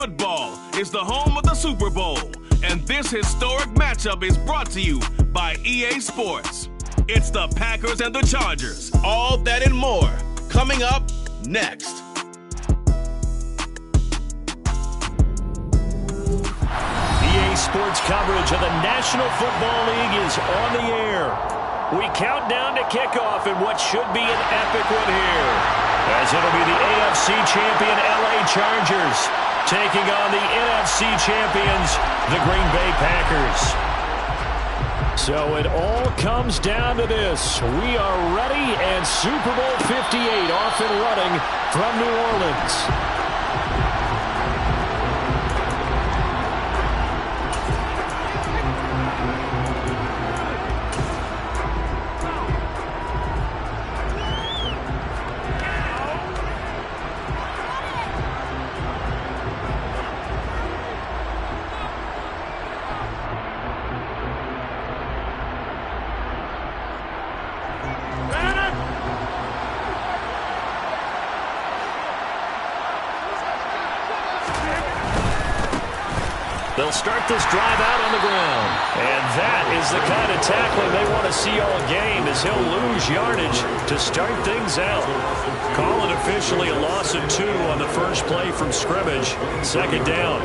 Football is the home of the Super Bowl, and this historic matchup is brought to you by EA Sports. It's the Packers and the Chargers. All that and more coming up next. EA Sports coverage of the National Football League is on the air. We count down to kickoff in what should be an epic one here, as it'll be the AFC champion LA Chargers taking on the NFC champions, the Green Bay Packers. So it all comes down to this. We are ready, and Super Bowl 58 off and running from New Orleans. They'll start this drive out on the ground. And that is the kind of tackling they want to see all game, as he'll lose yardage to start things out. Call it officially a loss of 2 on the first play from scrimmage. Second down.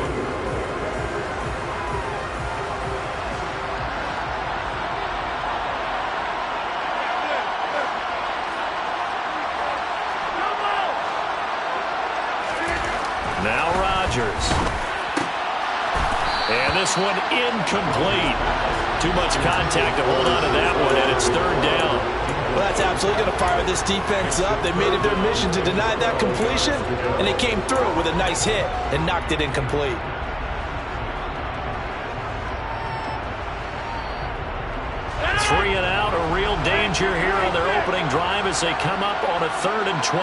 Now Rodgers. And this one incomplete. Too much contact to hold on to that one, and it's third down. Well, that's absolutely going to fire this defense up. They made it their mission to deny that completion, and they came through with a nice hit and knocked it incomplete. Three and out, a real danger here on their opening drive as they come up on a 3rd and 12.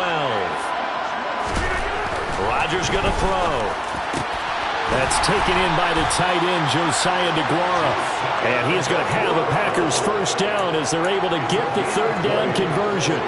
Rodgers going to throw. That's taken in by the tight end, Josiah DeGuara. And he is going to have a Packers first down as they're able to get the third down conversion.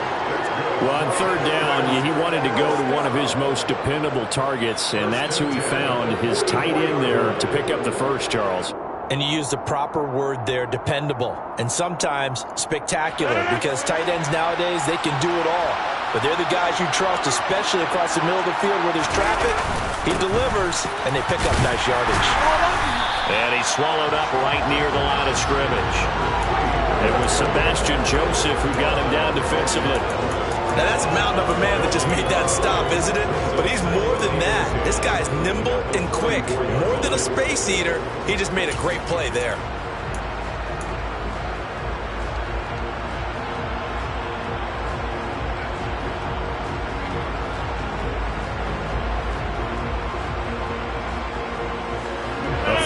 Well, on third down, he wanted to go to one of his most dependable targets, and that's who he found, his tight end there, to pick up the first, Charles. And you use the proper word there, dependable, and sometimes spectacular, because tight ends nowadays, they can do it all. But they're the guys you trust, especially across the middle of the field where there's traffic. He delivers, and they pick up nice yardage. And he's swallowed up right near the line of scrimmage. It was Sebastian Joseph who got him down defensively. Now, that's a mountain of a man that just made that stop, isn't it? But he's more than that. This guy's nimble and quick. More than a space eater, he just made a great play there.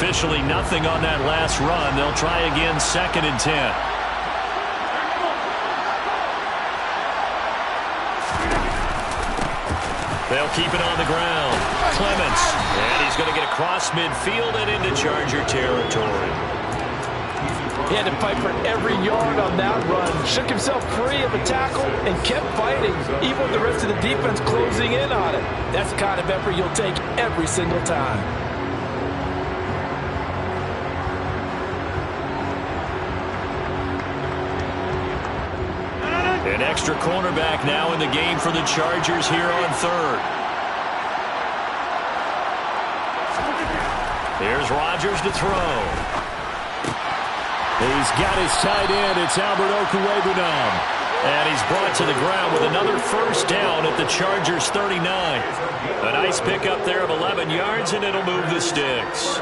Officially nothing on that last run. They'll try again, 2nd and 10. They'll keep it on the ground. Clements. And he's going to get across midfield and into Charger territory. He had to fight for every yard on that run. Shook himself free of a tackle and kept fighting, even with the rest of the defense closing in on it. That's the kind of effort you'll take every single time. An extra cornerback now in the game for the Chargers here on 3rd. Here's Rodgers to throw. He's got his tight end. It's Albert Okwuegbunam. And he's brought to the ground with another first down at the Chargers 39. A nice pickup there of 11 yards, and it'll move the sticks.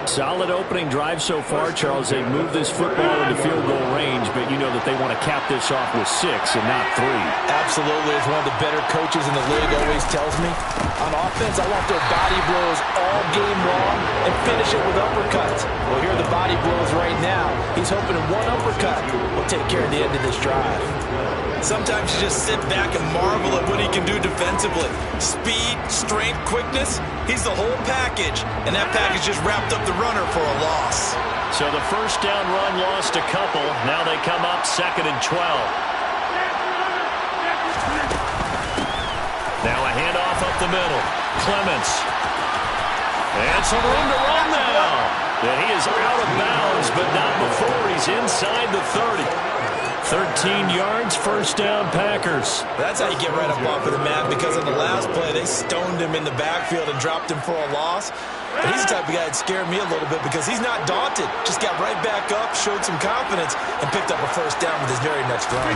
Solid opening drive so far, Charles. They've moved this football into field goal range, but you know that they want to cap this off with 6 and not 3. Absolutely. As one of the better coaches in the league always tells me, on offense, I want their body blows all game long and finish it with uppercuts. Well, here are the body blows right now. He's hoping one uppercut will take care of the end of this drive. Sometimes you just sit back and marvel at what he can do defensively. Speed, strength, quickness, he's the whole package. And that package just wrapped up the runner for a loss. So the first down run lost a couple. Now they come up 2nd and 12. Now a handoff up the middle. Clements. And some room to run now. And he is out of bounds, but not before he's inside the 30. 13 yards, first down, Packers. That's how you get right up off of the mat, because on the last play, they stoned him in the backfield and dropped him for a loss. But he's the type of guy that scared me a little bit because he's not daunted. Just got right back up, showed some confidence, and picked up a first down with his very next run.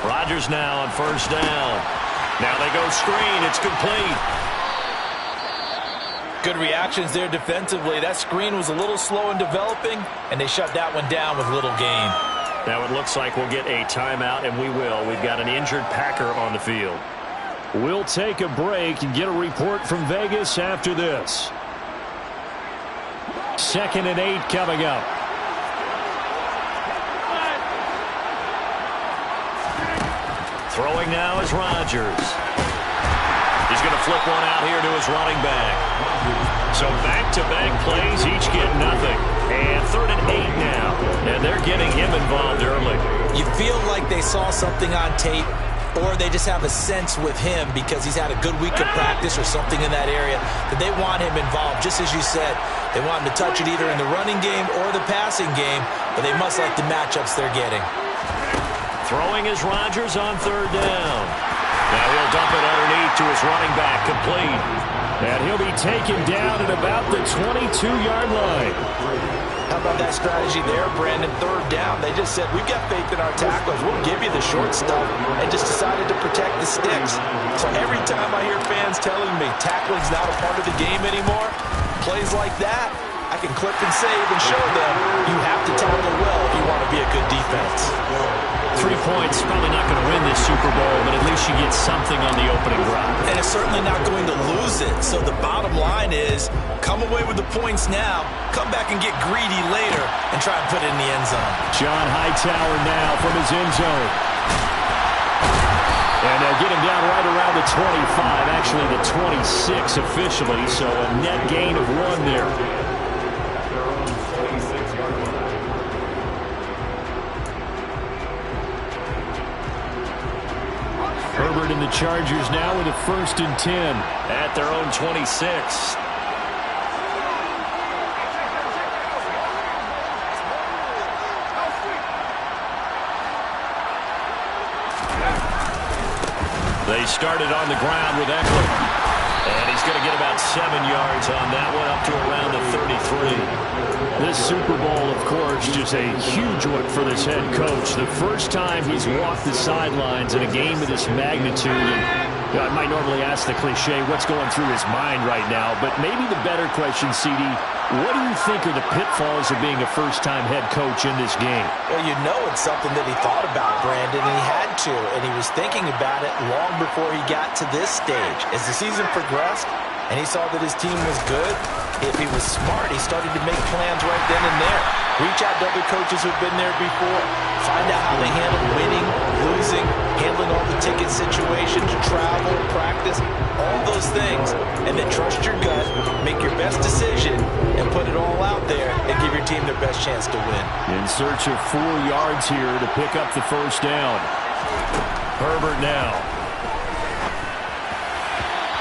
Rodgers now on first down. Now they go screen. It's complete. Good reactions there defensively. That screen was a little slow in developing, and they shut that one down with little gain. Now it looks like we'll get a timeout, and we will. We've got an injured Packer on the field. We'll take a break and get a report from Vegas after this. 2nd and 8 coming up. Throwing now is Rodgers. He's going to flip one out here to his running back. So back-to-back plays, each get nothing. And 3rd and 8 now. And they're getting him involved early. You feel like they saw something on tape, or they just have a sense with him because he's had a good week of practice or something in that area that they want him involved. Just as you said, they want him to touch it either in the running game or the passing game, but they must like the matchups they're getting. Throwing is Rodgers on 3rd down. Now he'll dump it underneath to his running back, complete. And he'll be taken down at about the 22-yard line. How about that strategy there, Brandon? 3rd down. They just said, we've got faith in our tackles. We'll give you the short stuff, and just decided to protect the sticks. So every time I hear fans telling me tackling's not a part of the game anymore, plays like that, I can clip and save and show them you have to tackle well if you want to be a good defense. 3 points, probably not going to win this Super Bowl, but at least you get something on the opening drive. And it's certainly not going to lose it. So the bottom line is, come away with the points now, come back and get greedy later, and try and put it in the end zone. John Hightower now from his end zone. And they'll get him down right around the 25, actually the 26 officially, so a net gain of 1 there. Herbert and the Chargers now with a 1st and 10 at their own 26. They started on the ground with Eckler. And he's going to get about 7 yards on that one, up to around the 33. This Super Bowl, of course, just a huge one for this head coach. The first time he's walked the sidelines in a game of this magnitude. And I might normally ask the cliche, what's going through his mind right now? But maybe the better question, CD, what do you think are the pitfalls of being a first-time head coach in this game? Well, you know it's something that he thought about, Brandon, and he had to. And he was thinking about it long before he got to this stage. As the season progressed and he saw that his team was good, if he was smart, he started to make plans right then and there. Reach out to other coaches who've been there before. Find out how they handle winning, losing, handling all the ticket situations, travel, practice, all those things. And then trust your gut, make your best decision, and put it all out there and give your team their best chance to win. In search of 4 yards here to pick up the first down. Herbert now.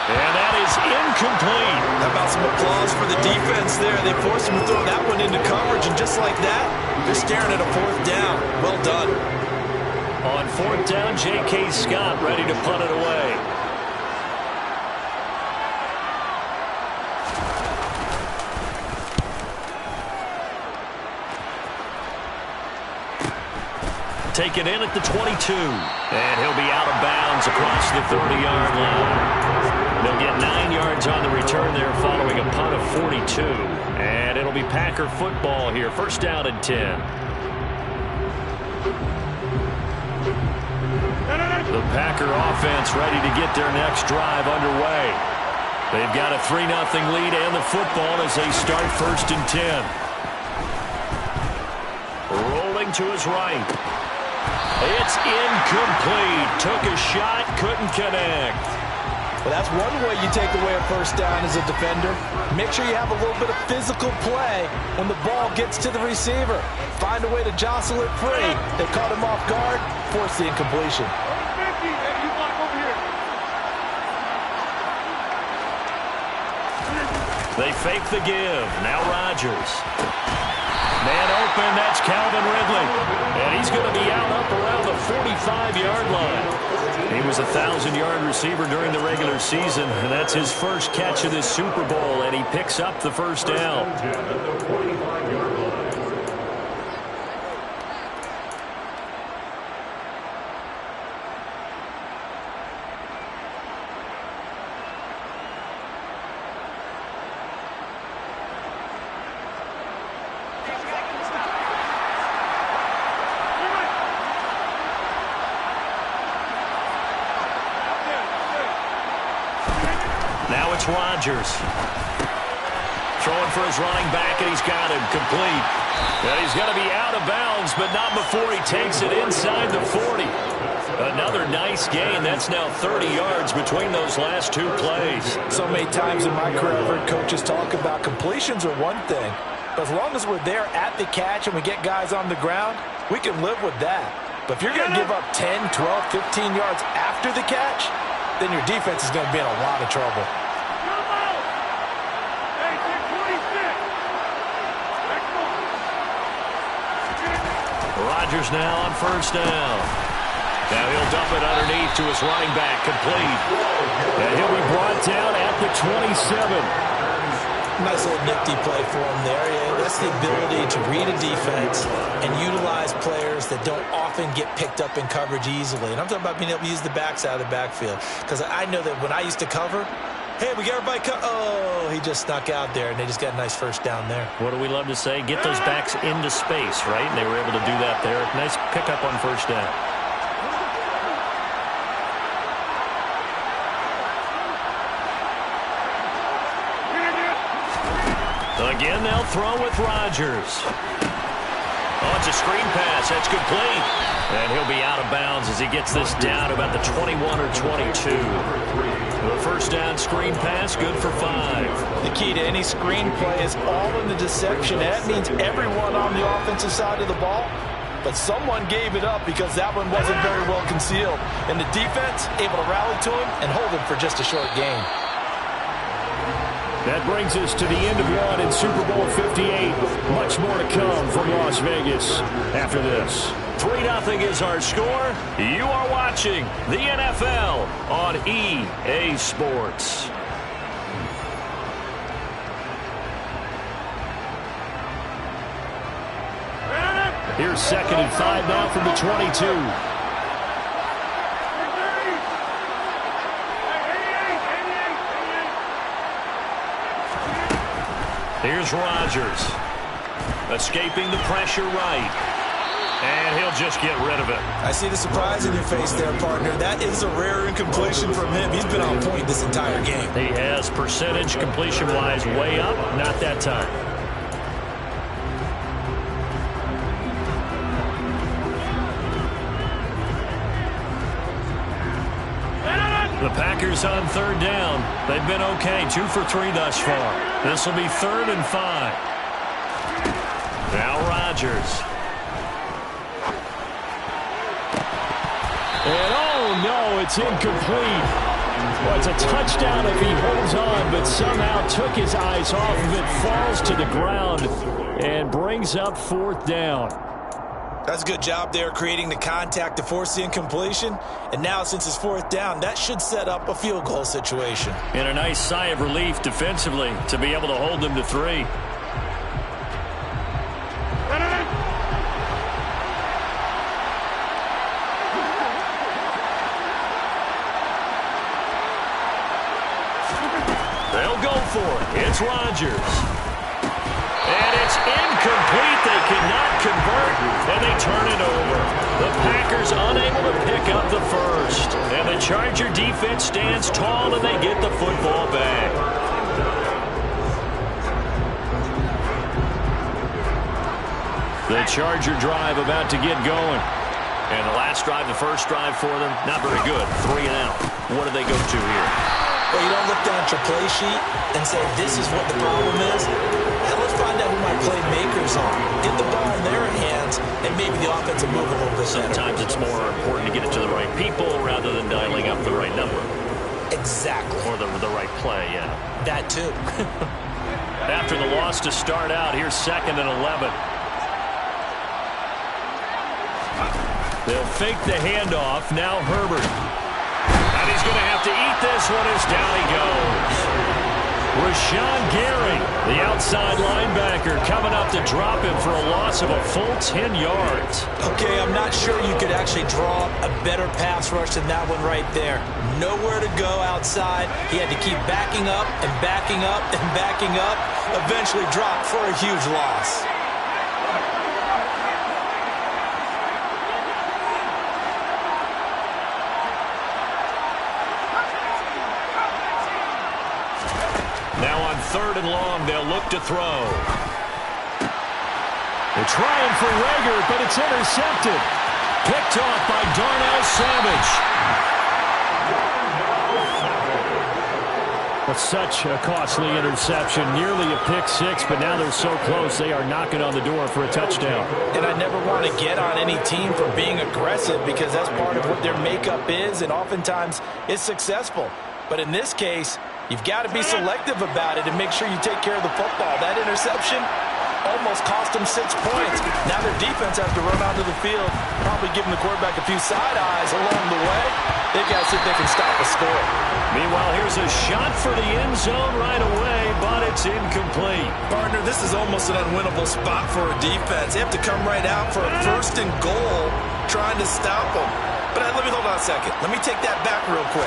And that is incomplete. How about some applause for the defense there? They forced him to throw that one into coverage, and just like that, they're staring at a 4th down. Well done. On 4th down, J.K. Scott ready to punt it away. Taken in at the 22. And he'll be out of bounds across the 30-yard line. They'll get 9 yards on the return there following a punt of 42. And it'll be Packer football here. First down and 10. The Packer offense ready to get their next drive underway. They've got a 3-0 lead and the football as they start 1st and 10. Rolling to his right. It's incomplete. Took a shot, couldn't connect. Well, that's one way you take away a first down as a defender. Make sure you have a little bit of physical play when the ball gets to the receiver. Find a way to jostle it free. They caught him off guard, forced the incompletion. They fake the give. Now Rodgers. Man open, that's Calvin Ridley. And he's going to be out up around the 45-yard line. He was a 1,000-yard receiver during the regular season, and that's his first catch of this Super Bowl, and he picks up the first down. Now it's Rodgers. Throwing for his running back, and he's got him complete. And he's going to be out of bounds, but not before he takes it inside the 40. Another nice gain. That's now 30 yards between those last two plays. So many times in my career, I've heard coaches talk about completions are one thing. But as long as we're there at the catch and we get guys on the ground, we can live with that. But if you're going to give up 10, 12, 15 yards after the catch, then your defense is going to be in a lot of trouble. Rodgers now on first down. Now he'll dump it underneath to his running back, complete. And he'll be brought down at the 27. Nice little nifty play for him there. Yeah, that's the ability to read a defense and utilize players that don't often get picked up in coverage easily. And I'm talking about being able to use the backside of the backfield. Because I know that when I used to cover, hey, we got everybody oh, he just snuck out there, and they just got a nice first down there. What do we love to say? Get those backs into space, right? And they were able to do that there. Nice pickup on first down. Again, they'll throw with Rodgers. Oh, it's a screen pass. That's complete. And he'll be out of bounds as he gets this down about the 21 or 22. The first down screen pass, good for 5. The key to any screen play is all in the deception. That means everyone on the offensive side of the ball, but someone gave it up because that one wasn't very well concealed. And the defense able to rally to him and hold him for just a short gain. That brings us to the end of one in Super Bowl 58. Much more to come from Las Vegas after this. 3-0 is our score. You are watching the NFL on EA Sports. Here's 2nd and 5 now from the 22. Here's Rodgers, escaping the pressure right, and he'll just get rid of it. I see the surprise in your face there, partner. That is a rare incompletion from him. He's been on point this entire game. He has percentage completion-wise way up, not that time. The Packers on 3rd down. They've been okay, 2 for 3 thus far. This will be 3rd and 5. Now Rodgers. And oh no, it's incomplete. Well, it's a touchdown if he holds on, but somehow took his eyes off of it, falls to the ground, and brings up 4th down. That's a good job there creating the contact to force the incompletion. And now since it's 4th down, that should set up a field goal situation. And a nice sigh of relief defensively to be able to hold them to 3. They'll go for it. It's Rodgers. And it's incomplete. They cannot convert, and they turn it over. The Packers unable to pick up the first. And the Charger defense stands tall, and they get the football back. The Charger drive about to get going. And the last drive, the first drive for them, not very good. 3 and out. What do they go to here? Well, you don't look down at your play sheet and say, this is what the problem is. And let's find out who my playmakers are. Get the ball in their hands, and maybe the offense will move a little bit better. Sometimes it's more important to get it to the right people rather than dialing up the right number. Exactly. Or the right play, yeah. That too. after the loss to start out. Here's 2nd and 11. They'll fake the handoff. Now Herbert. And he's going to have to eat this one as down he goes. Rashawn Gary, the outside linebacker, coming up to drop him for a loss of a full 10 yards. Okay, I'm not sure you could actually draw a better pass rush than that one right there. Nowhere to go outside. He had to keep backing up and backing up and backing up. Eventually dropped for a huge loss. Now on 3rd and long, they'll look to throw. They're trying for Reagor, but it's intercepted. Picked off by Darnell Savage. But such a costly interception. Nearly a pick six, but now they're so close they are knocking on the door for a touchdown. And I never want to get on any team for being aggressive because that's part of what their makeup is, and oftentimes it's successful. But in this case, you've got to be selective about it and make sure you take care of the football. That interception almost cost them 6 points. Now their defense has to run onto the field, probably giving the quarterback a few side eyes along the way. They've got to see if they can stop a score. Meanwhile, here's a shot for the end zone right away, but it's incomplete. Partner, this is almost an unwinnable spot for a defense. They have to come right out for a 1st and goal, trying to stop them. But let me hold on a second. Let me take that back real quick.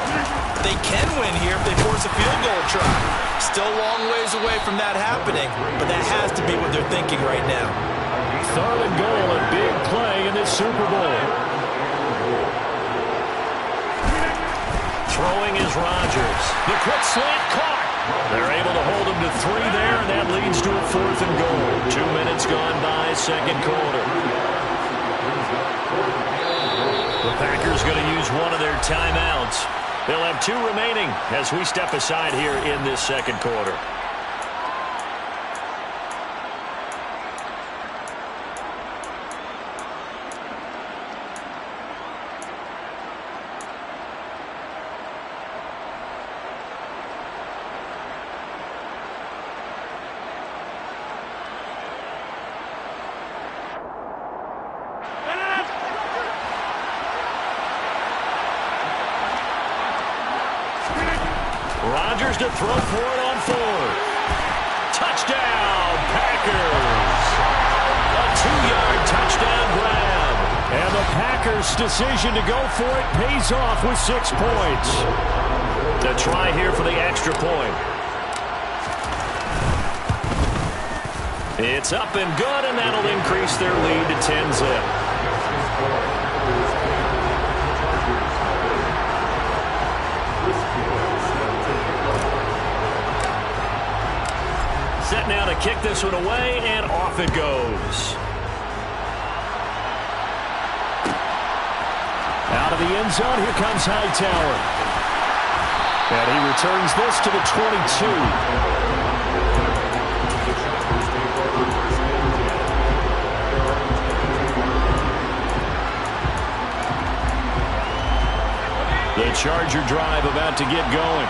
They can win here if they force a field goal try. Still a long ways away from that happening, but that has to be what they're thinking right now. 3rd and goal, a big play in this Super Bowl. Throwing is Rodgers. The quick slant caught. They're able to hold him to 3 there, and that leads to a 4th and goal. 2 minutes gone by, 2nd quarter. The Packers going to use one of their timeouts. They'll have 2 remaining as we step aside here in this 2nd quarter. Rodgers to throw for it on 4th. Touchdown, Packers. A 2-yard touchdown grab. And the Packers' decision to go for it pays off with 6 points. The try here for the extra point. It's up and good, and that'll increase their lead to 10-zip. Set now to kick this one away, and off it goes. Out of the end zone, here comes Hightower. And he returns this to the 22. The Charger drive about to get going.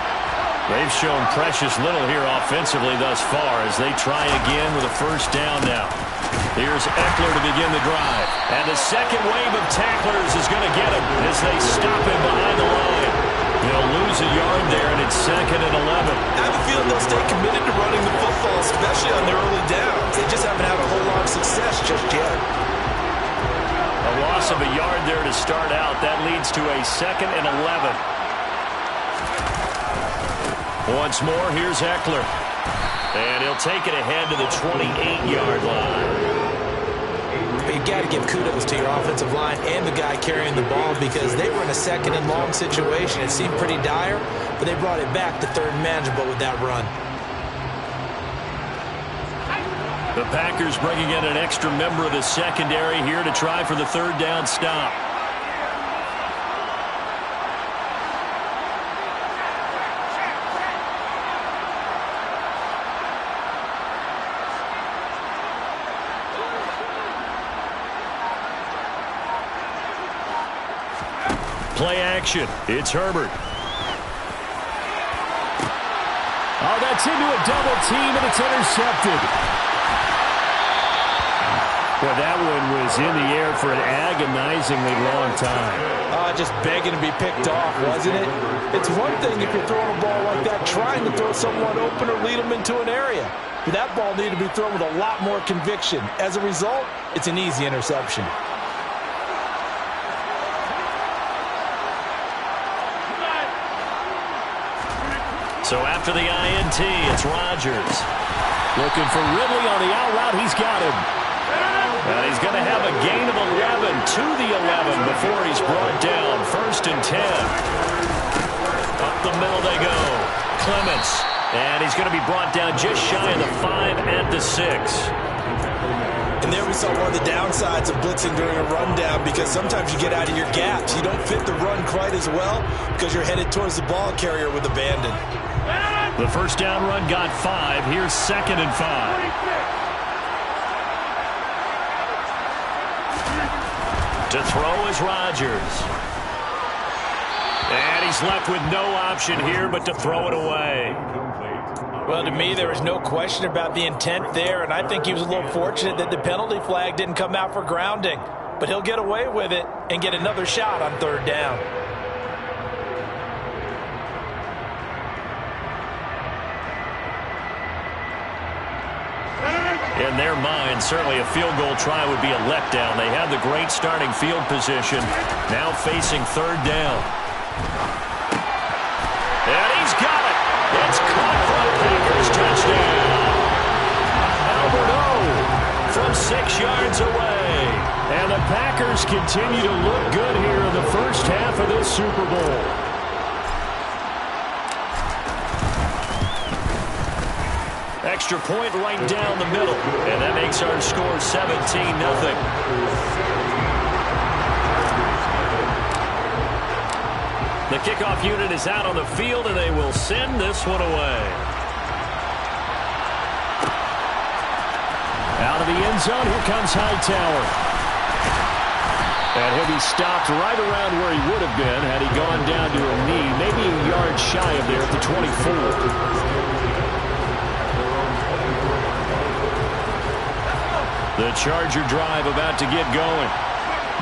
They've shown precious little here offensively thus far as they try again with a 1st down now. Here's Eckler to begin the drive. And the second wave of tacklers is going to get him as they stop him behind the line. They'll lose a yard there, and it's 2nd and 11. I have a feeling they'll stay committed to running the football, especially on their early downs. They just haven't had a whole lot of success just yet. A loss of a yard there to start out. That leads to a 2nd and 11. Once more, here's Eckler. And he'll take it ahead to the 28-yard line. You've got to give kudos to your offensive line and the guy carrying the ball because they were in a 2nd and long situation. It seemed pretty dire, but they brought it back to 3rd and manageable with that run. The Packers bringing in an extra member of the secondary here to try for the 3rd down stop. Play action. It's Herbert. Oh, that gets into a double team, and it's intercepted. Well, that one was in the air for an agonizingly long time. Just begging to be picked off, wasn't it? It's one thing if you're throwing a ball like that, trying to throw someone open or lead them into an area. But that ball needed to be thrown with a lot more conviction. As a result, it's an easy interception. So after the INT, it's Rodgers. Looking for Ridley on the out route. He's got him. And he's going to have a gain of 11 to the 11 before he's brought down. 1st and 10. Up the middle they go. Clements. And he's going to be brought down just shy of the 5 at the 6. And there we saw one of the downsides of blitzing during a rundown, because sometimes you get out of your gaps. You don't fit the run quite as well because you're headed towards the ball carrier with abandon. The first down run got 5. Here's 2nd and 5. To throw is Rodgers. And he's left with no option here but to throw it away. Well, to me, there was no question about the intent there, and I think he was a little fortunate that the penalty flag didn't come out for grounding. But he'll get away with it and get another shot on 3rd down. In their mind, certainly a field goal try would be a letdown. They have the great starting field position, now facing 3rd down. And he's got it. It's caught for the Packers. Touchdown. Albert O from 6 yards away. And the Packers continue to look good here in the first half of this Super Bowl. Extra point right down the middle. And that makes our score 17-0. The kickoff unit is out on the field, and they will send this one away. Out of the end zone, here comes Hightower. And he'll be stopped right around where he would have been had he gone down to a knee, maybe a yard shy of there at the 24. The Charger drive about to get going.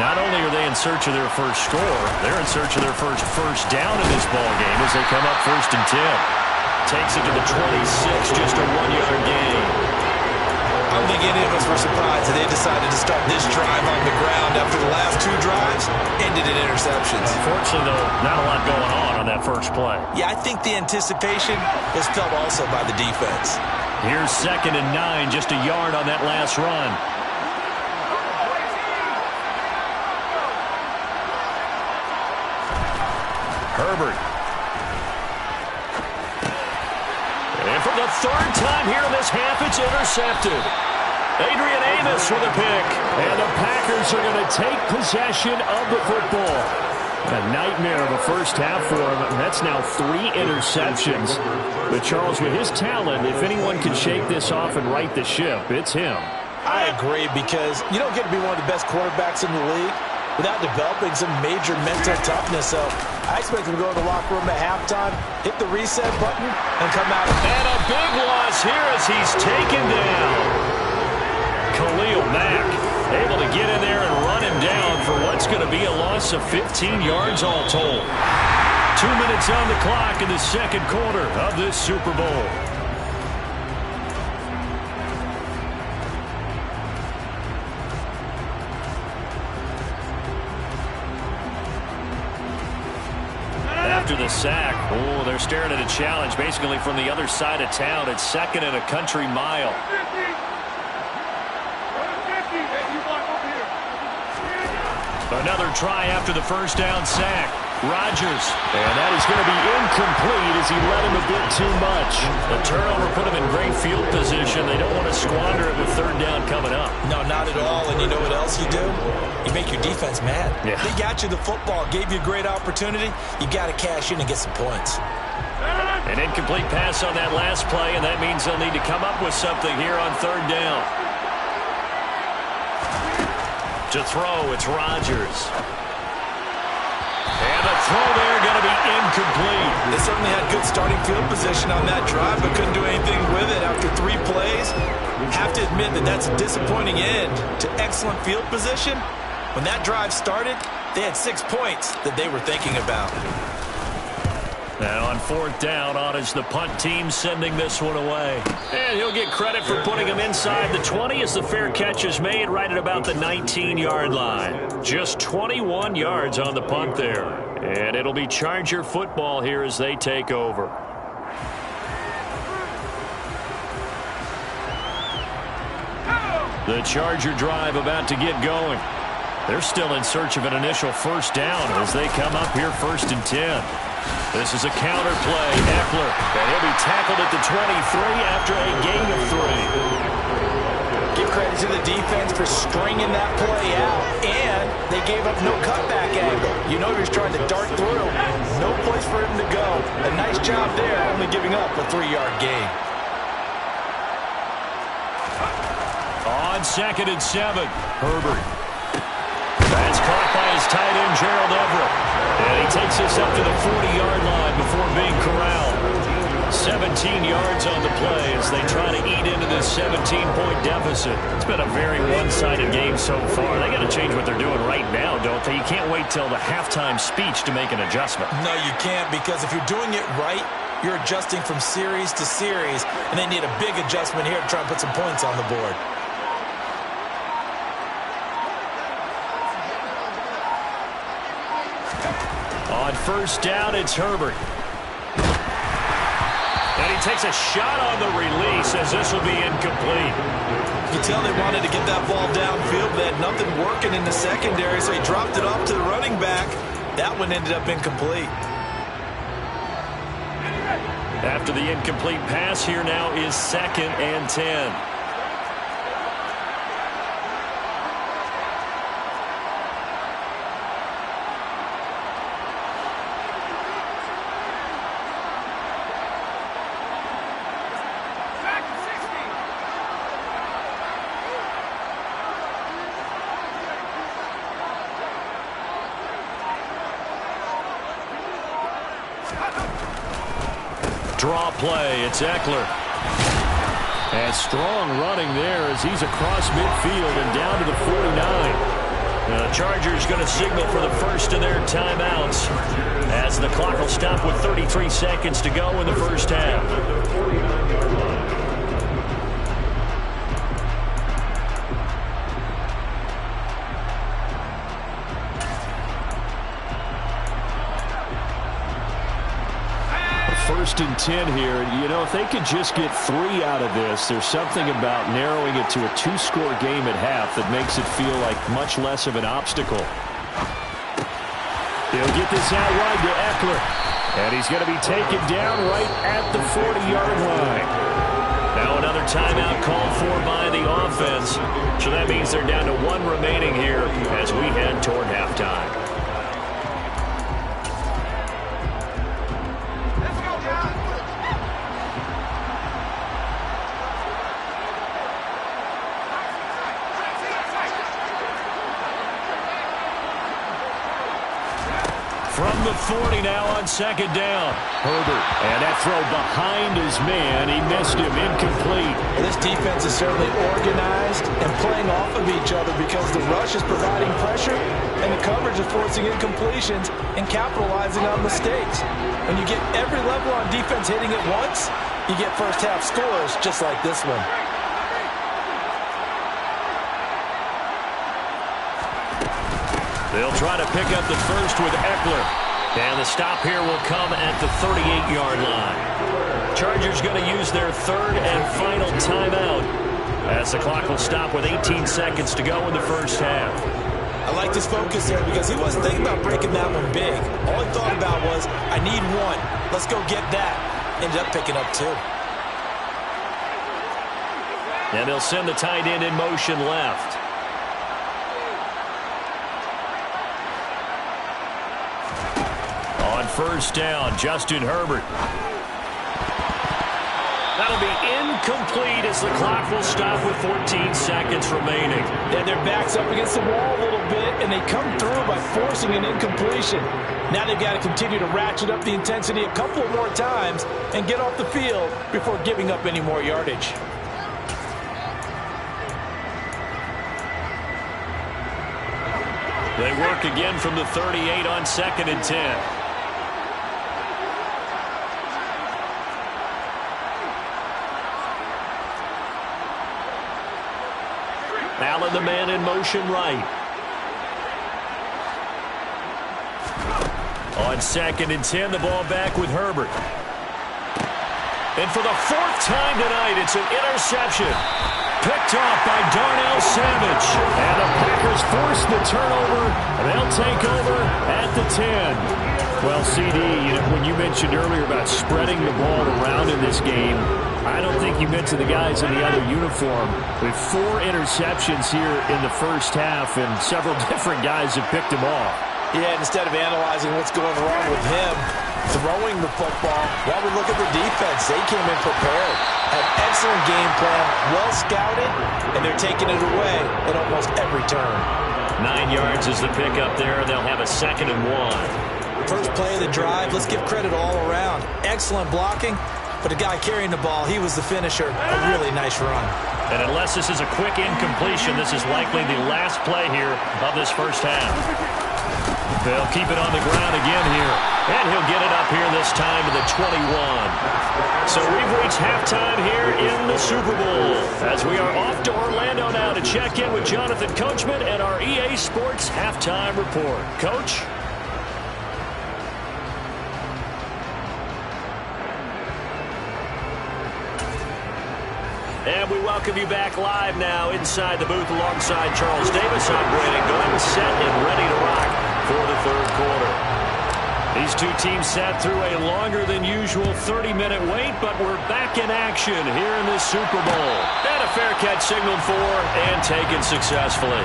Not only are they in search of their first score, they're in search of their first down in this ball game as they come up 1st and 10. Takes it to the 26, just a 1-yard gain. I don't think any of us were surprised that they decided to start this drive on the ground after the last 2 drives ended in interceptions. Unfortunately, though, not a lot going on that first play. Yeah, I think the anticipation was felt also by the defense. Here's 2nd and 9, just a yard on that last run. Herbert. And for the 3rd time here in this half, it's intercepted. Adrian Amos with a pick. And the Packers are going to take possession of the football. A nightmare of a first half for him. That's now 3 interceptions. But Charles, with his talent, if anyone can shake this off and right the ship, it's him. I agree, because you don't get to be one of the best quarterbacks in the league without developing some major mental toughness. So I expect him to go to the locker room at halftime, hit the reset button, and come out. And a big loss here as he's taken down. Khalil Mack able to get in there and run him down for what's going to be a loss of 15 yards all told. 2 minutes on the clock in the 2nd quarter of this Super Bowl. After the sack, they're staring at a challenge basically from the other side of town. It's 2nd and a country mile. Another try after the first down sack. Rodgers. And that is going to be incomplete as he led him a bit too much. The turnover put him in great field position. They don't want to squander it with 3rd down coming up. No, not at all. And you know what else you do? You make your defense mad. Yeah. They got you the football, gave you a great opportunity. You got to cash in and get some points. An incomplete pass on that last play, and that means they'll need to come up with something here on 3rd down. To throw, it's Rodgers. And the throw there going to be incomplete. They certainly had good starting field position on that drive, but couldn't do anything with it after 3 plays. Have to admit that that's a disappointing end to excellent field position. When that drive started, they had 6 points that they were thinking about. Now on 4th down, on is the punt team sending this one away. And he'll get credit for putting him inside the 20 as the fair catch is made right at about the 19-yard line. Just 21 yards on the punt there. And it'll be Charger football here as they take over. The Charger drive about to get going. They're still in search of an initial first down as they come up here 1st and 10. This is a counter play. Eckler, and he'll be tackled at the 23 after a gain of 3. Give credit to the defense for stringing that play out, and they gave up no cutback angle. You know he was trying to dart through. No place for him to go. A nice job there, only giving up a 3-yard gain. On 2nd and 7, Herbert. That's caught by his tight end, Gerald Everett. And he takes us up to the 40-yard line before being corralled. 17 yards on the play as they try to eat into this 17-point deficit. It's been a very one-sided game so far. They got to change what they're doing right now, don't they? You can't wait till the halftime speech to make an adjustment. No, you can't, because if you're doing it right, you're adjusting from series to series, and they need a big adjustment here to try and put some points on the board. On 1st down, it's Herbert. And he takes a shot on the release as this will be incomplete. You can tell they wanted to get that ball downfield. They had nothing working in the secondary, so he dropped it off to the running back. That one ended up incomplete. After the incomplete pass, here now is 2nd and 10. Draw play, it's Eckler. And strong running there as he's across midfield and down to the 49. The Chargers going to signal for the first of their timeouts as the clock will stop with 33 seconds to go in the first half. First and 10 here. You know, if they could just get 3 out of this, there's something about narrowing it to a 2-score game at half that makes it feel like much less of an obstacle. They'll get this out wide to Eckler. And he's going to be taken down right at the 40-yard line. Now another timeout called for by the offense. So that means they're down to 1 remaining here as we head toward halftime. From the 40 now on 2nd down. Herbert, and that throw behind his man. He missed him, incomplete. Well, this defense is certainly organized and playing off of each other because the rush is providing pressure and the coverage is forcing incompletions and capitalizing on mistakes. When you get every level on defense hitting it once, you get first half scores just like this one. They'll try to pick up the first with Eckler. And the stop here will come at the 38-yard line. Chargers going to use their 3rd and final timeout as the clock will stop with 18 seconds to go in the first half. I like his focus there because he wasn't thinking about breaking that one big. All he thought about was, I need 1. Let's go get that. Ended up picking up 2. And they'll send the tight end in motion left. On 1st down, Justin Herbert. That'll be incomplete as the clock will stop with 14 seconds remaining. And their back's up against the wall a little bit, and they come through by forcing an incompletion. Now they've got to continue to ratchet up the intensity a couple more times and get off the field before giving up any more yardage. They work again from the 38 on 2nd and 10. Allen, the man in motion right. On 2nd and 10, the ball back with Herbert. And for the 4th time tonight, it's an interception. Picked off by Darnell Savage. And the Packers force the turnover. They'll take over at the 10. Well, CD, when you mentioned earlier about spreading the ball around in this game, I don't think you mentioned the guys in the other uniform. With 4 interceptions here in the first half, and several different guys have picked him off. Yeah, instead of analyzing what's going wrong with him throwing the football, well, we look at the defense. They came in prepared. An excellent game plan, well scouted, and they're taking it away at almost every turn. 9 yards is the pickup there. They'll have a 2nd and 1. First play of the drive, let's give credit all around. Excellent blocking, but the guy carrying the ball, he was the finisher. A really nice run. And unless this is a quick incompletion, this is likely the last play here of this first half. They'll keep it on the ground again here. And he'll get it up here this time to the 21. So we've reached halftime here in the Super Bowl. As we are off to Orlando now to check in with Jonathan Coachman and our EA Sports Halftime Report. Coach? And we welcome you back live now inside the booth alongside Charles Davis. I'm Brandon Glenn, set and ready to rock for the 3rd quarter. These two teams sat through a longer than usual 30-minute wait, but we're back in action here in this Super Bowl. And a fair catch signaled for and taken successfully.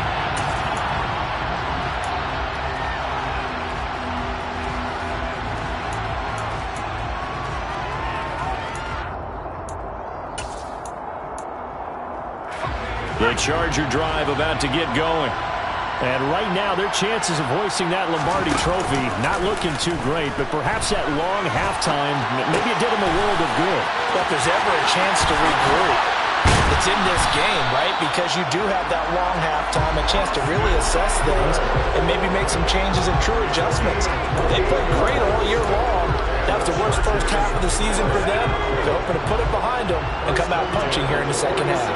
The Charger drive about to get going. And right now, their chances of hoisting that Lombardi trophy not looking too great, but perhaps that long halftime, maybe it did them a world of good. But if there's ever a chance to regroup, it's in this game, right? Because you do have that long halftime, a chance to really assess things and maybe make some changes and true adjustments. They played great all year long. That was the worst first half of the season for them. They're hoping to put it behind them and come out punching here in the second half.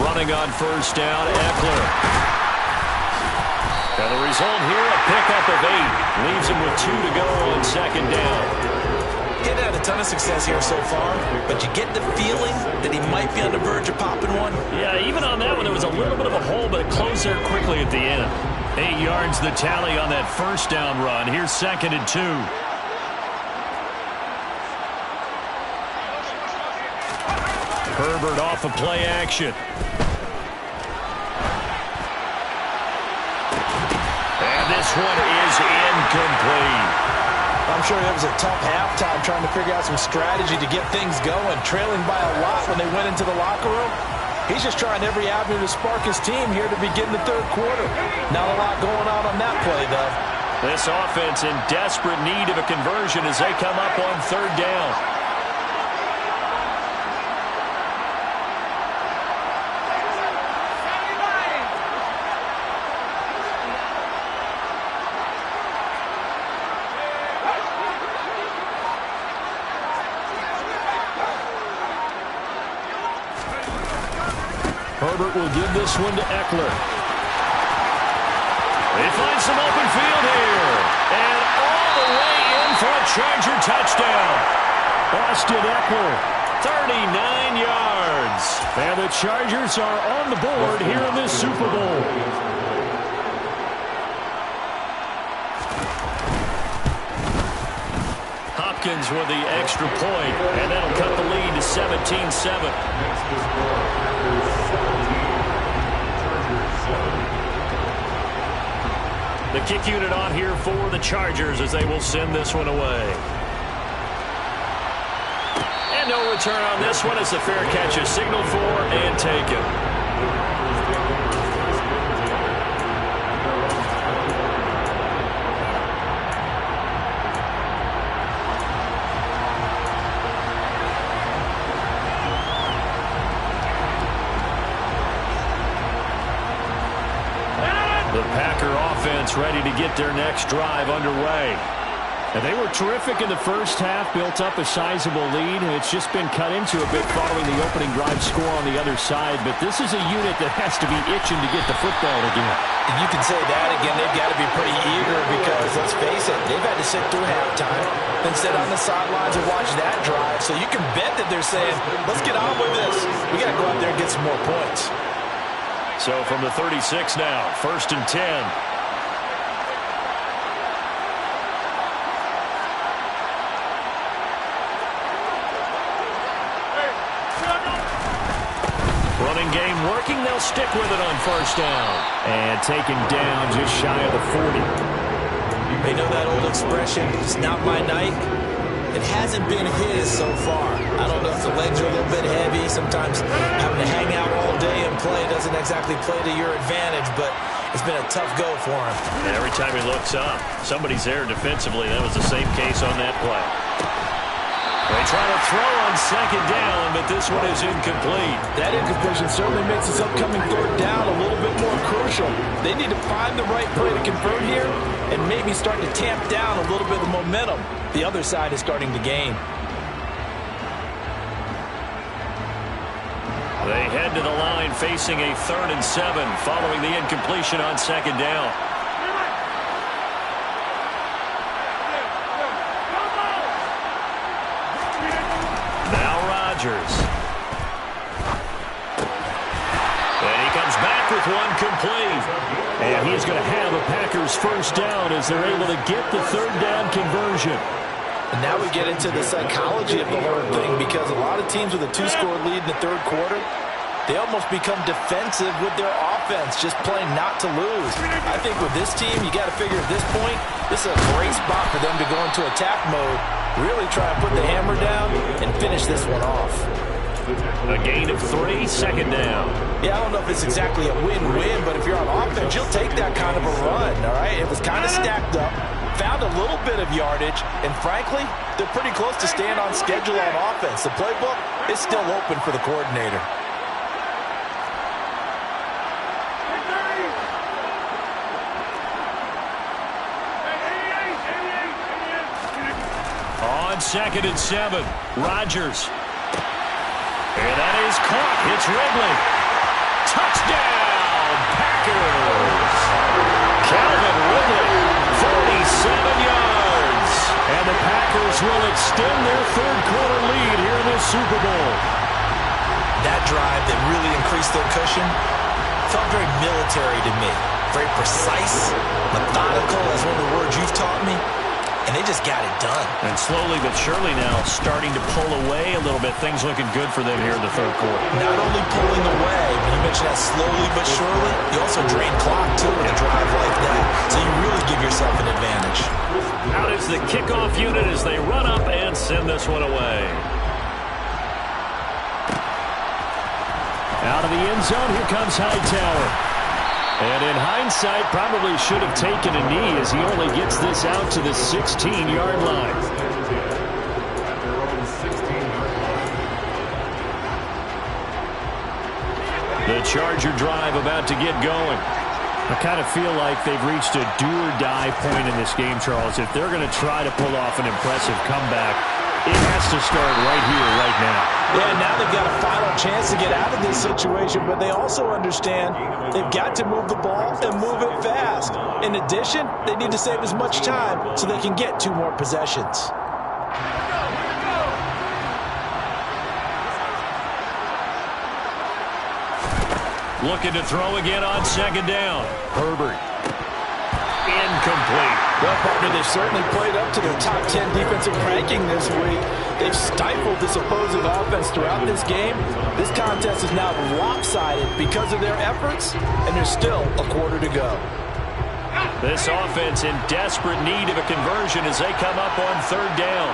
Running on first down, Eckler. And the result here, a pickup of 8. Leaves him with 2 to go on 2nd down. He hadn't had a ton of success here so far, but you get the feeling that he might be on the verge of popping one. Yeah, even on that one, there was a little bit of a hole, but it closed there quickly at the end. 8 yards the tally on that first down run. Here's 2nd and 2. Herbert off of play action. And this one is incomplete. I'm sure it was a tough halftime trying to figure out some strategy to get things going, trailing by a lot when they went into the locker room. He's just trying every avenue to spark his team here to begin the 3rd quarter. Not a lot going on that play, though. This offense in desperate need of a conversion as they come up on 3rd down. Herbert will give this one to Eckler. They find some open field here. And all the way in for a Charger touchdown. Austin Eckler, 39 yards. And the Chargers are on the board here in this Super Bowl. Hopkins with the extra point, and that'll cut the lead to 17-7. The kick unit on here for the Chargers as they will send this one away. And no return on this one as the fair catch is signaled for and taken. The Packer offense ready to get their next drive underway. And they were terrific in the first half, built up a sizable lead, and it's just been cut into a bit following the opening drive score on the other side. But this is a unit that has to be itching to get the football again. And you can say that again. They've got to be pretty eager because, let's face it, they've had to sit through halftime, then sit on the sidelines and watch that drive. So you can bet that they're saying, let's get on with this. We got to go out there and get some more points. So from the 36 now, 1st and 10. Running game working, they'll stick with it on 1st down. And taken down just shy of the 40. They know that old expression, it's not my night. It hasn't been his so far. I don't know if the legs are a little bit heavy. Sometimes having to hang out all day and play doesn't exactly play to your advantage, but it's been a tough go for him. And every time he looks up, somebody's there defensively. That was the same case on that play. They try to throw on 2nd down, but this one is incomplete. That incompletion certainly makes this upcoming 3rd down a little bit more crucial. They need to find the right play to convert here and maybe start to tamp down a little bit of the momentum the other side is starting to gain. They head to the line facing a 3rd and 7 following the incompletion on 2nd down. And he comes back with one complete. And he's going to have a Packers 1st down as they're able to get the 3rd down conversion. And now we get into the psychology of the whole thing because a lot of teams with a 2-score lead in the 3rd quarter, they almost become defensive with their offense, just playing not to lose. I think with this team, you got to figure at this point, this is a great spot for them to go into attack mode, really try to put the hammer down and finish this one off. A gain of 3, 2nd down. Yeah, I don't know if it's exactly a win-win, but if you're on offense, you'll take that kind of a run, all right? It was kind of stacked up, found a little bit of yardage, and frankly, they're pretty close to staying on schedule on offense. The playbook is still open for the coordinator. On 2nd and 7, Rodgers. And that is caught. It's Ridley. Touchdown, Packers. Calvin Ridley, 47 yards. And the Packers will extend their 3rd quarter lead here in this Super Bowl. That drive that really increased their cushion felt very military to me. Very precise, methodical, as one of the words you've taught me. And they just got it done. And slowly but surely now starting to pull away a little bit. Things looking good for them here in the 3rd quarter. Not only pulling away, but you mentioned that slowly but surely, you also drain clock too in a drive like that. So you really give yourself an advantage. Out is the kickoff unit as they run up and send this one away. Out of the end zone, here comes Hightower. And in hindsight, probably should have taken a knee as he only gets this out to the 16-yard line. The Charger drive about to get going. I kind of feel like they've reached a do-or-die point in this game, Charles. If they're going to try to pull off an impressive comeback, it has to start right here, right now. Yeah, now they've got a final chance to get out of this situation, but they also understand they've got to move the ball and move it fast. In addition, they need to save as much time so they can get 2 more possessions. Looking to throw again on 2nd down. Herbert. Incomplete. Well, partner, they've certainly played up to their top 10 defensive ranking this week. They've stifled this opposing offense throughout this game. This contest is now lopsided because of their efforts, and there's still a quarter to go. This offense in desperate need of a conversion as they come up on third down.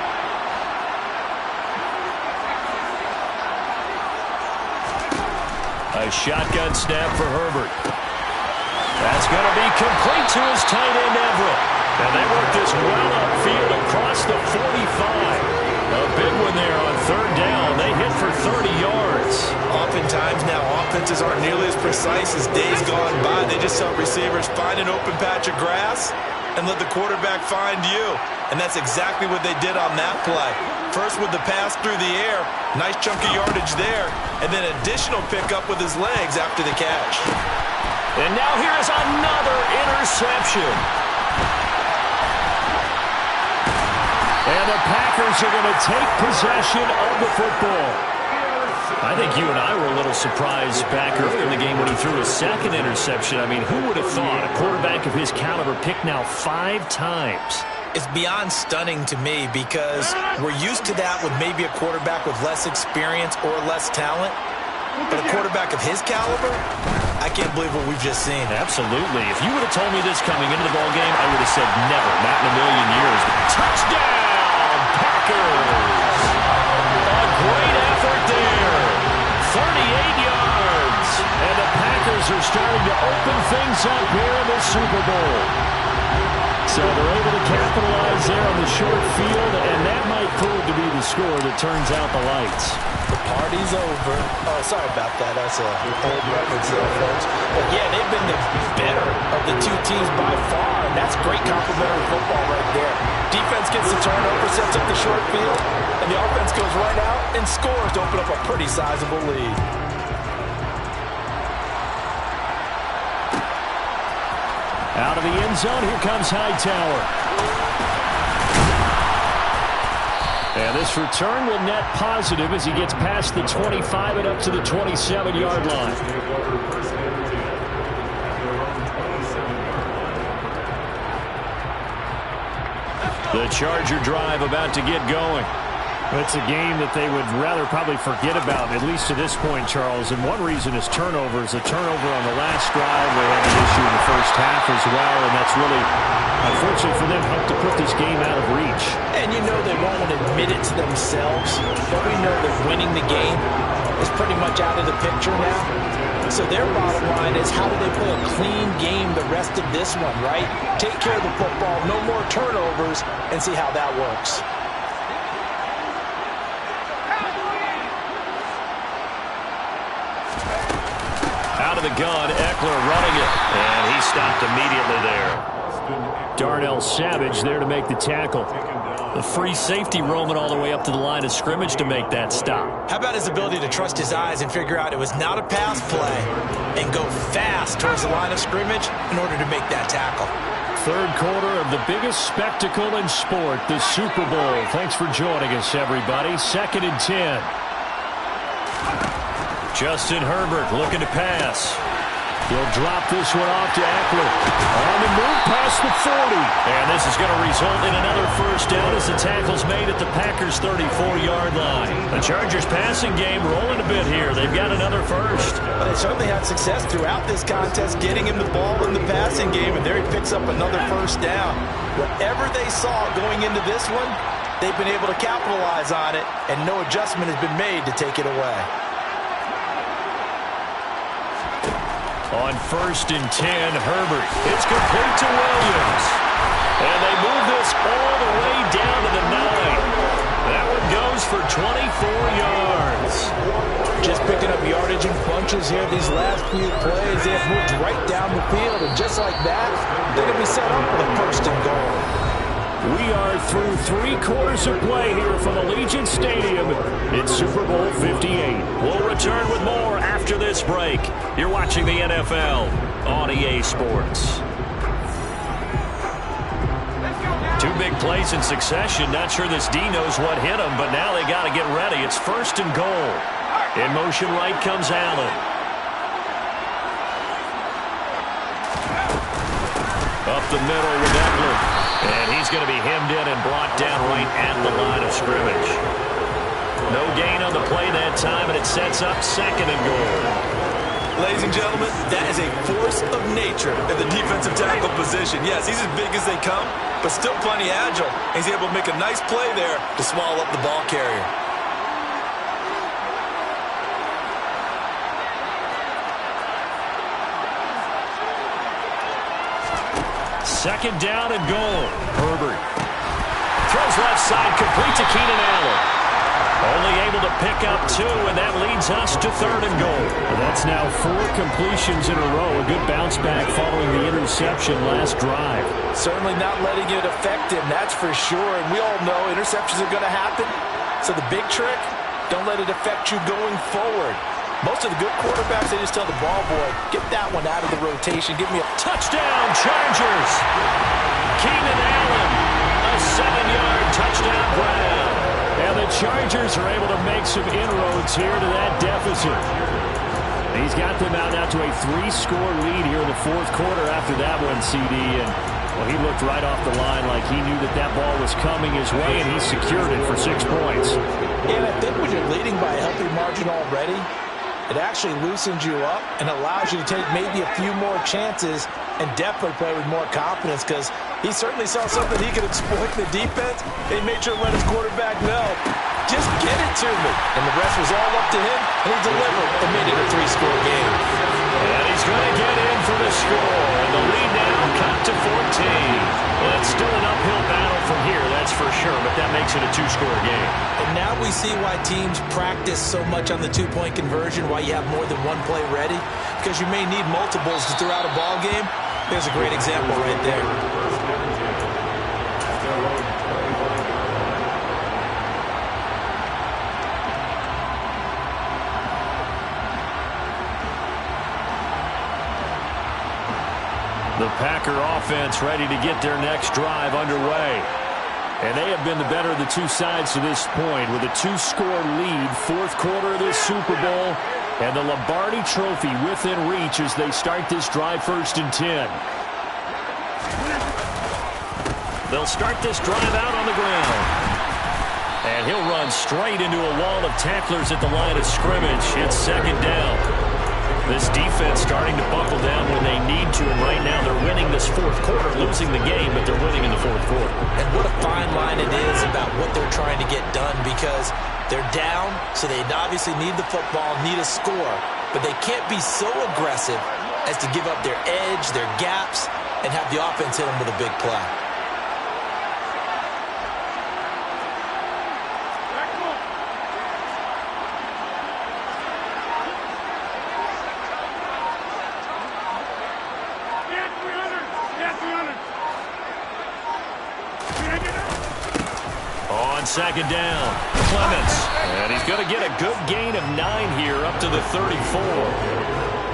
A shotgun snap for Herbert. That's going to be complete to his tight end, Everett. And they work this well upfield across the 45. A big one there on third down. They hit for 30 yards. Oftentimes now, offenses aren't nearly as precise as days gone by. They just help receivers find an open patch of grass and let the quarterback find you. And that's exactly what they did on that play. First with the pass through the air, nice chunk of yardage there, and then additional pickup with his legs after the catch. And now here's another interception. And the Packers are going to take possession of the football. I think you and I were a little surprised back earlier in the game when he threw his second interception. I mean, who would have thought a quarterback of his caliber picked now 5 times? It's beyond stunning to me because we're used to that with maybe a quarterback with less experience or less talent. But a quarterback of his caliber, I can't believe what we've just seen. Absolutely. If you would have told me this coming into the ballgame, I would have said never, not in a million years. Touchdown, Packers! A great effort there. 38 yards. And the Packers are starting to open things up here in the Super Bowl. So they're able to capitalize there on the short field, and that might prove to be the score that turns out the lights. The party's over. Oh, sorry about that. That's a old reference there, folks. But yeah, they've been the better of the two teams by far, and that's great complementary football right there. Defense gets the turnover, sets up the short field, and the offense goes right out and scores to open up a pretty sizable lead. Out of the end zone, here comes Hightower. And this return will net positive as he gets past the 25 and up to the 27-yard line. The Charger drive about to get going. It's a game that they would rather probably forget about, at least to this point, Charles. And one reason is turnovers. A turnover on the last drive. They had an issue in the first half as well, and that's really, unfortunately for them, helped to put this game out of reach. And you know they won't admit it to themselves, but we know that winning the game is pretty much out of the picture now. So their bottom line is, how do they play a clean game the rest of this one, right? Take care of the football, no more turnovers, and see how that works. Out of the gun, Eckler running it, and he stopped immediately there. Darnell Savage there to make the tackle. The free safety roaming all the way up to the line of scrimmage to make that stop. How about his ability to trust his eyes and figure out it was not a pass play and go fast towards the line of scrimmage in order to make that tackle. Third quarter of the biggest spectacle in sport, the Super Bowl. Thanks for joining us, everybody. 2nd and 10. Justin Herbert looking to pass. He'll drop this one off to Eckler. On the move past the 40. And this is going to result in another first down as the tackle's made at the Packers' 34-yard line. The Chargers passing game rolling a bit here. They've got another first. But they certainly had success throughout this contest, getting him the ball in the passing game, and there he picks up another first down. Whatever they saw going into this one, they've been able to capitalize on it, and no adjustment has been made to take it away. On 1st and 10, Herbert. It's complete to Williams. And they move this all the way down to the 9. That one goes for 24 yards. Just picking up yardage in bunches here these last few plays. They have moved right down the field, and just like that, they're going to be set up for the 1st and goal. We are through 3 quarters of play here from Allegiant Stadium. It's Super Bowl 58. We'll return with more after this break. You're watching the NFL on EA Sports. 2 big plays in succession. Not sure this D knows what hit him, but now they got to get ready. It's 1st and goal. In motion right comes Allen. Up the middle with Eckler. And he's going to be hemmed in and brought down right at the line of scrimmage. No gain on the play that time, and it sets up 2nd and goal. Ladies and gentlemen, that is a force of nature in the defensive tackle position. Yes, he's as big as they come, but still plenty agile. He's able to make a nice play there to swallow up the ball carrier. Second down and goal. Herbert throws left side, complete to Keenan Allen. Only able to pick up 2, and that leads us to 3rd and goal. And that's now 4 completions in a row. A good bounce back following the interception last drive. Certainly not letting it affect him, that's for sure. And we all know interceptions are going to happen. So the big trick, don't let it affect you going forward. Most of the good quarterbacks, they just tell the ball boy, get that one out of the rotation. Give me a touchdown, Chargers. Keenan Allen, a 7-yard touchdown grab. And the Chargers are able to make some inroads here to that deficit. He's got them out now to a 3-score lead here in the 4th quarter after that one, CD. And, well, he looked right off the line like he knew that that ball was coming his way, and he secured it for 6 points. And I think when you're leading by a healthy margin already, it actually loosens you up and allows you to take maybe a few more chances and definitely play with more confidence, because he certainly saw something he could exploit in the defense. He made sure to let his quarterback know, just get it to me. And the rest was all up to him, and he delivered and made it a 3-score game. And he's going to get in for the score. And the lead now cut to 14. Well, it's still an uphill battle from here, that's for sure, but that makes it a 2-score game. And now we see why teams practice so much on the 2-point conversion, why you have more than one play ready, because you may need multiples throughout a ball game. There's a great example right there. The Packer offense ready to get their next drive underway. And they have been the better of the two sides to this point with a 2-score lead, 4th quarter of this Super Bowl, and the Lombardi Trophy within reach as they start this drive 1st and 10. They'll start this drive out on the ground. And he'll run straight into a wall of tacklers at the line of scrimmage. It's 2nd down. This defense starting to buckle down when they need to, and right now they're winning this 4th quarter, losing the game, but they're winning in the 4th quarter. And what a fine line it is about what they're trying to get done, because they're down, so they obviously need the football, need a score, but they can't be so aggressive as to give up their edge, their gaps, and have the offense hit them with a big play. On 2nd down, Clements. And he's going to get a good gain of 9 here up to the 34.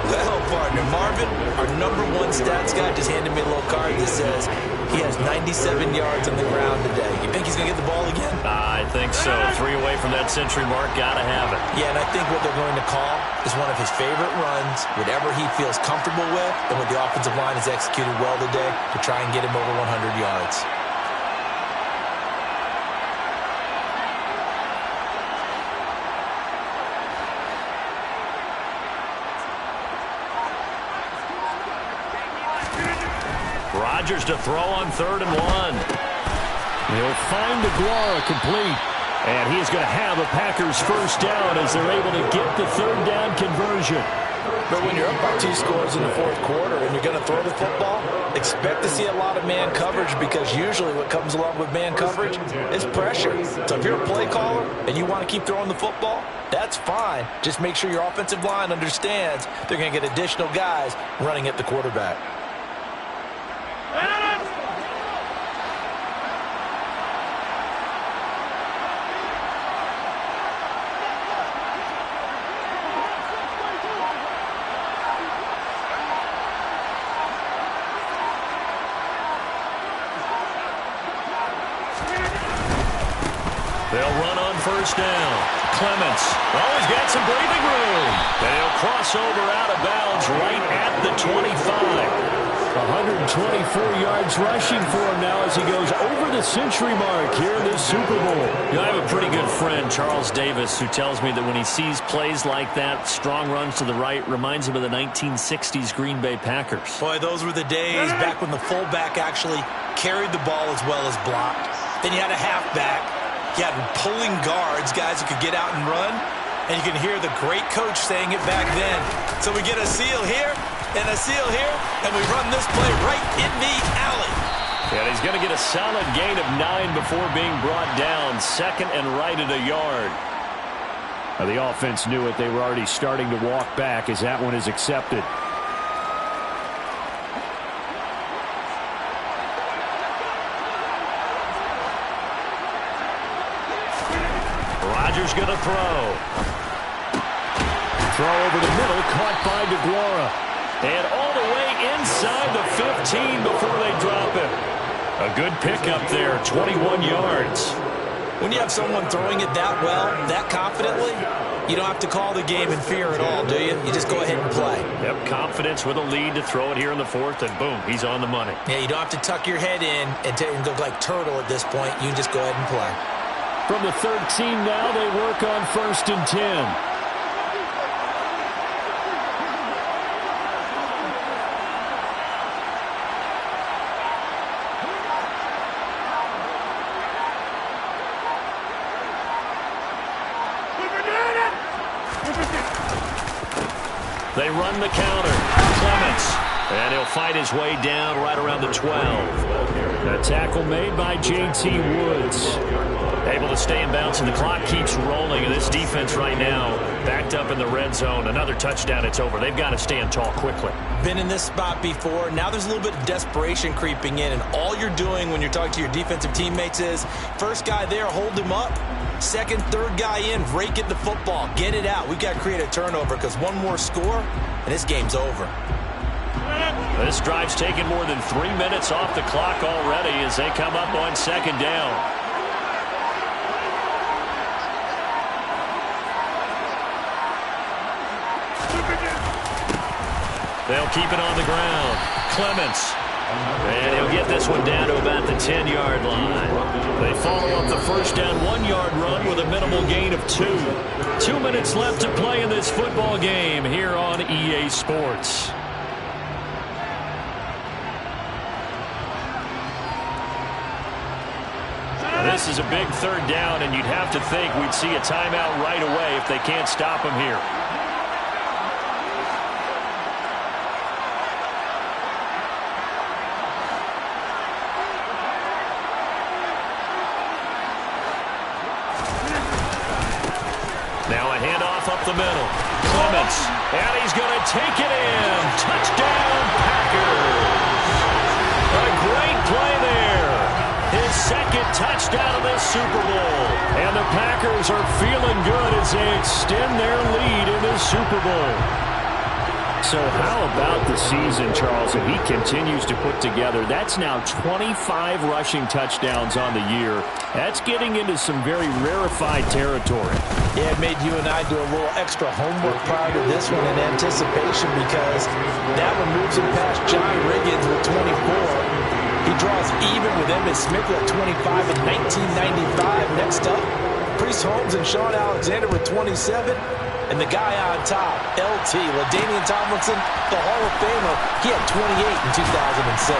Well, partner, Marvin, our #1 stats guy, just handed me a little card that says he has 97 yards on the ground today. You think he's going to get the ball again? I think so. 3 away from that century mark. Got to have it. Yeah, and I think what they're going to call is one of his favorite runs, whatever he feels comfortable with, and what the offensive line has executed well today to try and get him over 100 yards. Rodgers to throw on 3rd and 1. He'll find Aguara complete. And he's going to have a Packers 1st down as they're able to get the 3rd down conversion. But when you're up by 2 scores in the 4th quarter and you're going to throw the football, expect to see a lot of man coverage, because usually what comes along with man coverage is pressure. So if you're a play caller and you want to keep throwing the football, that's fine. Just make sure your offensive line understands they're going to get additional guys running at the quarterback. They'll run on 1st down. Clements, he's got some breathing room. And he'll cross over out of bounds right at the 25. 124 yards rushing for him now as he goes over the century mark here in this Super Bowl. You know, I have a pretty good friend, Charles Davis, who tells me that when he sees plays like that, strong runs to the right, reminds him of the 1960s Green Bay Packers. Boy, those were the days back when the fullback actually carried the ball as well as blocked. Then you had a halfback. You had pulling guards, guys who could get out and run. And you can hear the great coach saying it back then. So we get a seal here and a seal here, and we run this play right in the alley. And he's going to get a solid gain of 9 before being brought down. Second and right at a yard. Now, the offense knew it. They were already starting to walk back as that one is accepted. Rodgers going to throw. Throw over the middle, caught by DeGuara. And all the way inside the 15 before they drop it. A good pickup there, 21 yards. When you have someone throwing it that well, that confidently, you don't have to call the game in fear at all, do you? You just go ahead and play. Yep, confidence with a lead to throw it here in the fourth, and boom, he's on the money. Yeah, you don't have to tuck your head in and look like turtle at this point. You can just go ahead and play. From the 13 now, they work on 1st and 10. They run the counter. Clements. And he'll fight his way down right around the 12. A tackle made by J.T. Woods. Able to stay in bounds, and the clock keeps rolling. And this defense right now backed up in the red zone. Another touchdown, it's over. They've got to stand tall quickly. Been in this spot before. Now there's a little bit of desperation creeping in. And all you're doing when you're talking to your defensive teammates is, first guy there, hold him up. Second, third guy in, rake it the football. Get it out. We've got to create a turnover because one more score, and this game's over. This drive's taken more than 3 minutes off the clock already as they come up on 2nd down. They'll keep it on the ground. Clements. And he'll get this one down to about the 10-yard line. They follow up the first down 1-yard run with a minimal gain of 2. 2 minutes left to play in this football game here on EA Sports. This is a big 3rd down, and you'd have to think we'd see a timeout right away if they can't stop him here. Now a handoff up the middle. Clements, and he's going to take it in. Touchdown, Packers. A great play there. His 2nd touchdown of this Super Bowl. And the Packers are feeling good as they extend their lead in this Super Bowl. So how about the season, Charles, that he continues to put together? That's now 25 rushing touchdowns on the year. That's getting into some very rarefied territory. Yeah, it made you and I do a little extra homework prior to this one in anticipation because that one moves him past John Riggins with 24. He draws even with Emmitt Smith at 25 in 1995. Next up, Priest Holmes and Sean Alexander with 27. And the guy on top, LT, LaDainian Tomlinson, the Hall of Famer, he had 28 in 2006.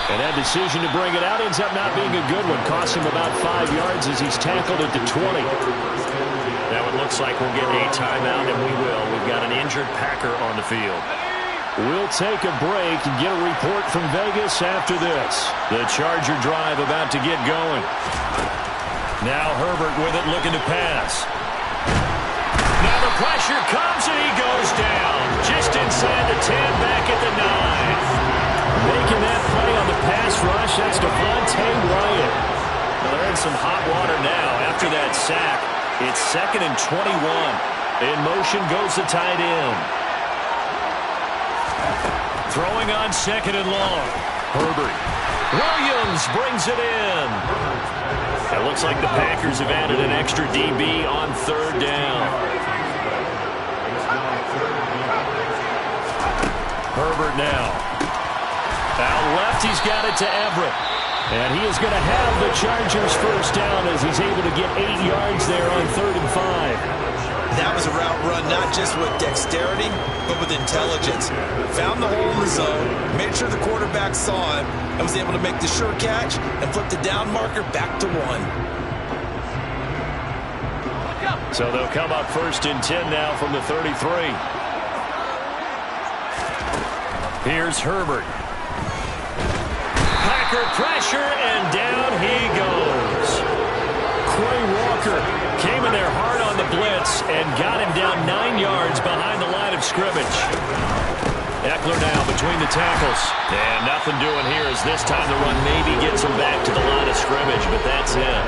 And that decision to bring it out ends up not being a good one. Costs him about 5 yards as he's tackled at the 20. Now it looks like we'll get a timeout, and we will. We've got an injured Packer on the field. We'll take a break and get a report from Vegas after this. The Charger drive about to get going. Now Herbert with it, looking to pass. Now the pressure comes, and he goes down. Just inside the 10, back at the 9. Making that play on the pass rush, that's Devontae Wyatt. Well, they're in some hot water now after that sack. It's 2nd and 21. In motion goes the tight end. Throwing on 2nd and long. Herbert. Williams brings it in. It looks like the Packers have added an extra DB on 3rd down. Herbert now. Out left, he's got it to Everett. And he is going to have the Chargers first down as he's able to get 8 yards there on 3rd and 5. That was a route run not just with dexterity, but with intelligence. Found the hole in the zone, made sure the quarterback saw him, and was able to make the sure catch and flip the down marker back to 1. So they'll come up 1st and 10 now from the 33. Here's Herbert. Packer pressure, and down he goes. Quay Walker came in there hard on the blitz and got him down 9 yards behind the line of scrimmage. Eckler now between the tackles. And nothing doing here as this time the run maybe gets him back to the line of scrimmage, but that's it.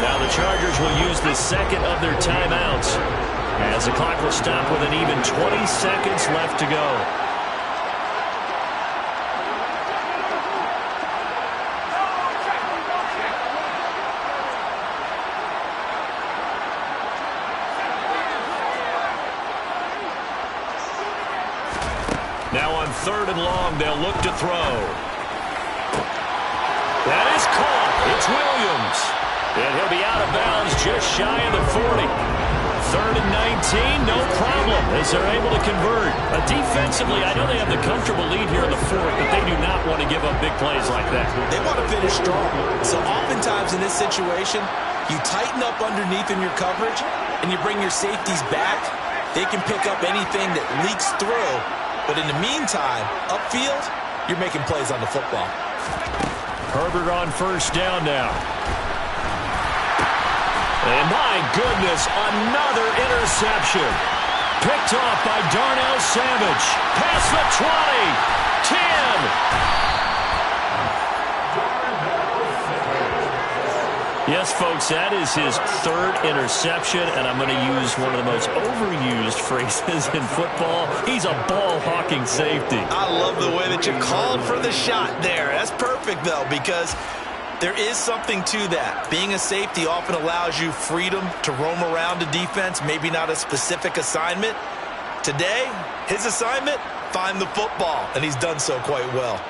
Now the Chargers will use the second of their timeouts as the clock will stop with an even 20 seconds left to go. Now on 3rd and long, they'll look to throw. That is caught. It's Williams. And he'll be out of bounds just shy of the 40. 3rd and 19, no problem as they're able to convert. Defensively, I know they have the comfortable lead here in the 4th, but they do not want to give up big plays like that. They want to finish strong. So oftentimes in this situation, you tighten up underneath in your coverage, and you bring your safeties back. They can pick up anything that leaks through. But in the meantime, upfield, you're making plays on the football. Herbert on 1st down now. And my goodness, another interception. Picked off by Darnell Savage. Past the 20. 10. Yes, folks, that is his 3rd interception, and I'm going to use one of the most overused phrases in football. He's a ball-hawking safety. I love the way that you called for the shot there. That's perfect, though, because there is something to that. Being a safety often allows you freedom to roam around the defense, maybe not a specific assignment. Today, his assignment, find the football, and he's done so quite well.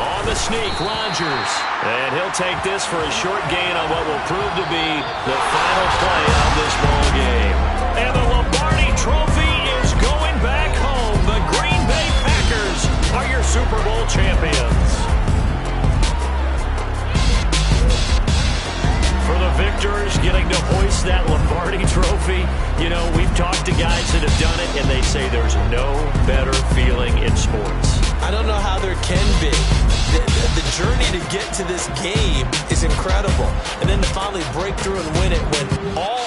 On the sneak, Rodgers. And he'll take this for a short gain on what will prove to be the final play of this ball game. And the Lombardi Trophy is going back home. The Green Bay Packers are your Super Bowl champions. For the victors getting to hoist that Lombardi Trophy, you know, we've talked to guys that have done it, and they say there's no better feeling in sports. I don't know how there can be. The journey to get to this game is incredible. And then to finally break through and win it when all